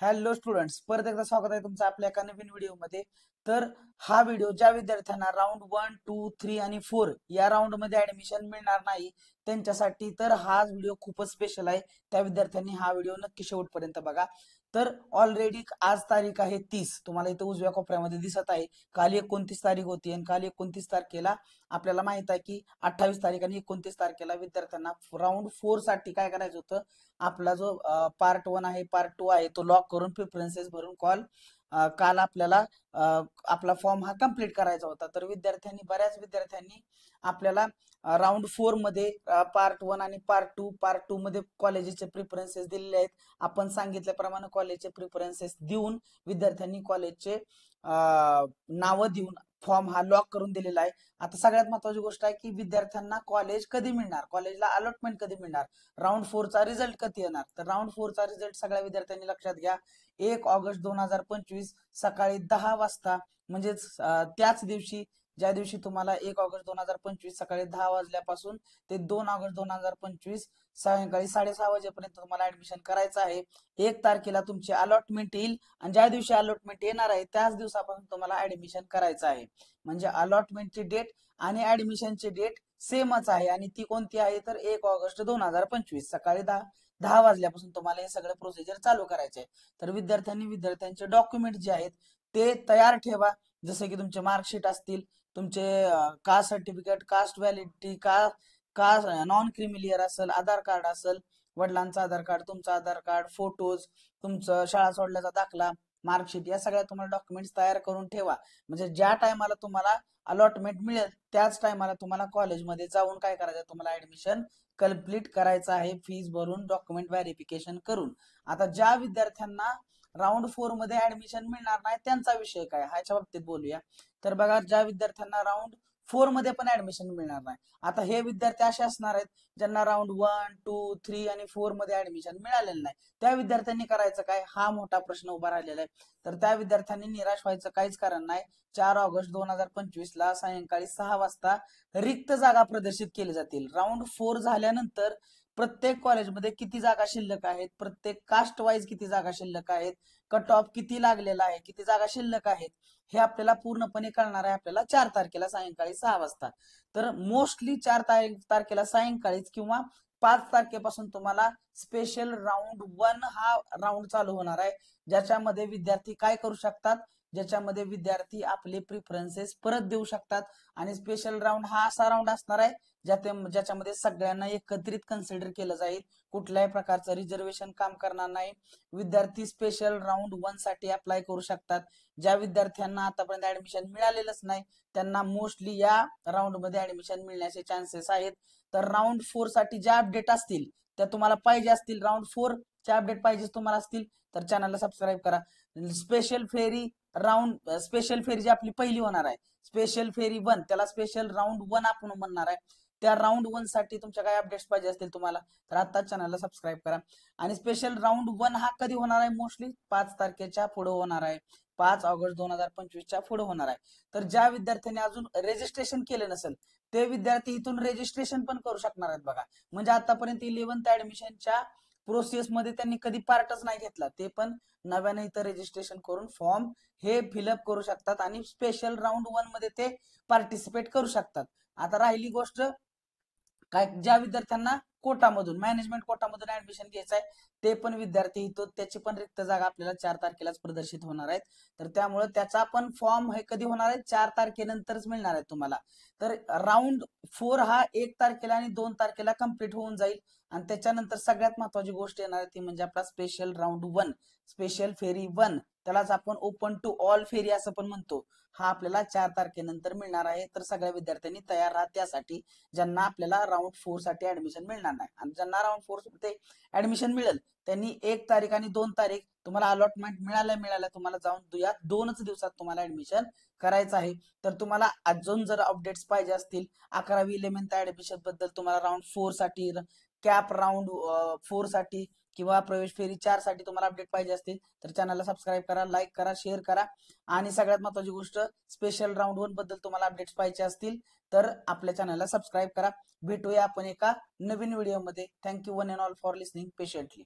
Hello students, परत एकदा स्वागत आहे तुमचं आपल्या एका नवीन व्हिडिओमध्ये. तर हा व्हिडिओ ज्या विद्यार्थ्यांना राऊंड 1, 2, 3 आणि 4 या राऊंड मध्ये ऍडमिशन मिळणार नाही त्यांच्यासाठी तर हा व्हिडिओ खूपच स्पेशल आहे. त्या विद्यार्थ्यांनी हा व्हिडिओ नक्की शेवटपर्यंत बघा. तर ऑलरेडी आज तारीख आहे 30, तुम्हाला इथं उजव्या कोपऱ्यामध्ये दिसत आहे. काल 29 तारीख होती आणि काल 29 तारखेला आपल्याला माहित आहे की 28 तारीख आणि 29 तारखेला विद्यार्थ्यांना राऊंड 4 साठी काय करायचं होतं. आपला जो पार्ट 1 आहे, पार्ट 2 आहे, तो लॉक करून प्रिफरन्सेस भरून काल आपल्याला आपला फॉर्म हा कम्प्लीट करायचा होता. तर बऱ्याच विद्यार्थ्यांनी आपल्याला राऊंड 4 मध्ये पार्ट 1 आणि पार्ट 2 मध्ये कॉलेजेसचे प्रिफरन्सेस दिलेले आहेत. आपण सांगितल्याप्रमाणे कॉलेजचे प्रिफरन्सेस देऊन विद्यार्थ्यांनी कॉलेजचे नावं देऊन फॉर्म हा लॉक करून दिलेला आहे. आता सगळ्यात महत्वाची गोष्ट आहे की विद्यार्थ्यांना कॉलेज कधी मिळणार, कॉलेजला अलॉटमेंट कधी मिळणार, राऊंड 4 चा रिझल्ट कधी येणार. तर राऊंड 4 चा रिझल्ट सगळ्या विद्यार्थ्यांनी लक्षात घ्या. 1 ऑगस्ट 2025 सकाळी 10 वाजता, म्हणजेच त्याच दिवशी ज्या दिवशी तुम्हाला 1 ऑगस्ट 2025 सकाळी 10 वाजल्यापासून ते 2 ऑगस्ट 2025 सायंकाळी 6:30 वाजेपर्यंत तुम्हाला ऍडमिशन करायचं आहे. 1 तारखेला तुमची अलॉटमेंट येईल आणि ज्या दिवशी अलॉटमेंट येणार आहे त्याच दिवसापासून तुम्हाला ऍडमिशन करायचं आहे. म्हणजे अलॉटमेंटची डेट आणि ऍडमिशनची डेट सेमच आहे आणि ती कोणती आहे तर 1 ऑगस्ट 2025 सकाळी 10 वाजल्यापासून तुम्हाला हे सगळं प्रोसिजर चालू करायचे आहे. तर विद्यार्थ्यांनी विद्यार्थ्यांचे डॉक्युमेंट जे आहेत ते तयार ठेवा. जसे की तुमचे मार्कशीट असतील, तुमचे कास्ट सर्टिफिकेट, कास्ट व्हॅलिडिटी, का नॉन क्रिमिलियर असेल, आधार कार्ड असेल, वडिलांचं आधार कार्ड, तुमचं आधार कार्ड, फोटोज, तुमचं शाळा सोडल्याचा दाखला, मार्कशीट, या सगळ्या तुम्हाला डॉक्युमेंट्स तयार करून ठेवा. म्हणजे ज्या टायमाला तुम्हाला अलॉटमेंट मिळेल त्याच टायमाला तुम्हाला कॉलेजमध्ये जाऊन काय करायचं, तुम्हाला ऍडमिशन कम्प्लीट करायचं आहे, फीस भरून डॉक्युमेंट व्हेरिफिकेशन करून. आता ज्या विद्यार्थ्यांना राऊंड 4 मध्ये ऍडमिशन मिळणार नाही त्यांचा विषय काय, ह्याच्या बाबतीत बोलूया. तर बघा, ज्या विद्यार्थ्यांना राऊंड 4 मध्ये पण ऍडमिशन मिळणार नाही, आता हे विद्यार्थी असे असणार आहेत ज्यांना राऊंड 1, 2, 3 आणि 4 मध्ये ऍडमिशन मिळालेलं नाही. त्या विद्यार्थ्यांनी करायचं काय, हा मोठा प्रश्न उभा राहिलेला आहे. तर त्या विद्यार्थ्यांनी निराश व्हायचं काहीच कारण नाही. 4 ऑगस्ट 2025 ला सायंकाळी 6 वाजता रिक्त जागा प्रदर्शित केली जातील. राऊंड 4 झाल्यानंतर प्रत्येक कॉलेजमध्ये किती जागा शिल्लक आहेत, प्रत्येक कास्ट वाईज किती जागा शिल्लक आहेत, कट ऑफ किती लागलेला आहे, किती जागा शिल्लक आहेत, हे आपल्याला पूर्णपणे कळणार आहे आपल्याला 4 तारखेला सायंकाळी 6 वाजता. तर मोस्टली 4 तारखेला सायंकाळीच किंवा 5 तारखेपासून तुम्हाला स्पेशल राऊंड 1 हा राऊंड चालू होणार आहे. ज्याच्यामध्ये विद्यार्थी काय करू शकतात, ज्याच्यामध्ये विद्यार्थी आपले प्रिफरन्सेस परत देऊ शकतात. आणि स्पेशल राऊंड हा असा राऊंड असणार आहे ज्याच्यामध्ये सगळ्यांना एकत्रित कन्सिडर केलं जाईल, कुठल्याही प्रकारचं रिझर्वेशन काम करणार नाही. विद्यार्थी स्पेशल राऊंड 1 साठी अप्लाय करू शकतात. ज्या विद्यार्थ्यांना आतापर्यंत ऍडमिशन मिळालेलंच नाही त्यांना मोस्टली या राऊंड मध्ये ऍडमिशन मिळण्याचे चान्सेस आहेत. तर राऊंड 4 साठी ज्या अपडेट असतील त्या तुम्हाला पाहिजे असतील, राऊंड 4 च्या अपडेट पाहिजे तुम्हाला असतील तर चॅनलला सबस्क्राईब करा. स्पेशल फेरी जी आपली पहिली होणार आहे, स्पेशल फेरी 1, त्याला स्पेशल राऊंड 1 आपण म्हणणार आहे. त्या राऊंड 1 साठी तुमच्या काय अपडेट्स पाहिजे असतील तुम्हाला तर आता चॅनलला सबस्क्राईब करा. आणि स्पेशल राऊंड 1 हा कधी होणार आहे, मोस्टली 5 तारखेच्या पुढे होणार आहे, 5 ऑगस्ट 2025च्या पुढे होणार आहे. तर ज्या विद्यार्थ्यांनी अजून रजिस्ट्रेशन केलं नसेल ते विद्यार्थी इथून रजिस्ट्रेशन पण करू शकणार आहेत. बघा, म्हणजे आतापर्यंत 11th ऍडमिशनच्या प्रोसेसमध्ये त्यांनी कधी पार्टच नाही घेतला, ते पण नव्याने इथं रजिस्ट्रेशन करून फॉर्म हे फिलअप करू शकतात आणि स्पेशल राऊंड 1 मध्ये ते पार्टिसिपेट करू शकतात. आता राहिली गोष्ट काय, ज्या विद्यार्थ्यांना कोटामधून, मॅनेजमेंट कोटामधून ऍडमिशन घ्यायचं आहे ते पण विद्यार्थी इथं, त्याची पण रिक्त जागा आपल्याला 4 तारखेलाच प्रदर्शित होणार आहेत. तर त्यामुळे त्याचा पण फॉर्म हे कधी होणार आहे, 4 तारखेनंतरच मिळणार आहे तुम्हाला. तर राऊंड 4 हा 1 तारखेला आणि 2 तारखेला कम्प्लीट होऊन जाईल आणि त्याच्यानंतर सगळ्यात महत्वाची गोष्ट येणार आहे ती म्हणजे आपला स्पेशल राऊंड 1, स्पेशल फेरी 1, त्यालाच आपण ओपन टू ऑल फेरी असं पण म्हणतो. हा आपल्याला 4 तारखेनंतर मिळणार आहे. तर सगळ्या विद्यार्थ्यांनी तयार राहा त्यासाठी, ज्यांना आपल्याला राऊंड 4 साठी ऍडमिशन मिळणार नाही. आणि ज्यांना राऊंड 4 मध्ये ऍडमिशन मिळेल त्यांनी 1 तारीख आणि 2 तारीख तुम्हाला अलॉटमेंट मिळाल्या तुम्हाला जाऊन या 2च दिवसात तुम्हाला ऍडमिशन करायचं आहे. तर तुम्हाला अजून जर अपडेट्स पाहिजे असतील 11वी 11th ऍडमिशन बद्दल, तुम्हाला राऊंड 4 साठी, कॅप राऊंड 4 साठी किंवा प्रवेश फेरी 4 साठी तुम्हाला अपडेट पाहिजे असतील तर चॅनलला सबस्क्राईब करा, लाईक करा, शेअर करा. आणि सगळ्यात महत्वाची गोष्ट, स्पेशल राऊंड 1 बद्दल तुम्हाला अपडेट्स पाहिजे असतील तर आपल्या चॅनलला सबस्क्राईब करा. भेटूया आपण एका नवीन व्हिडिओमध्ये. Thank you one and all for listening patiently.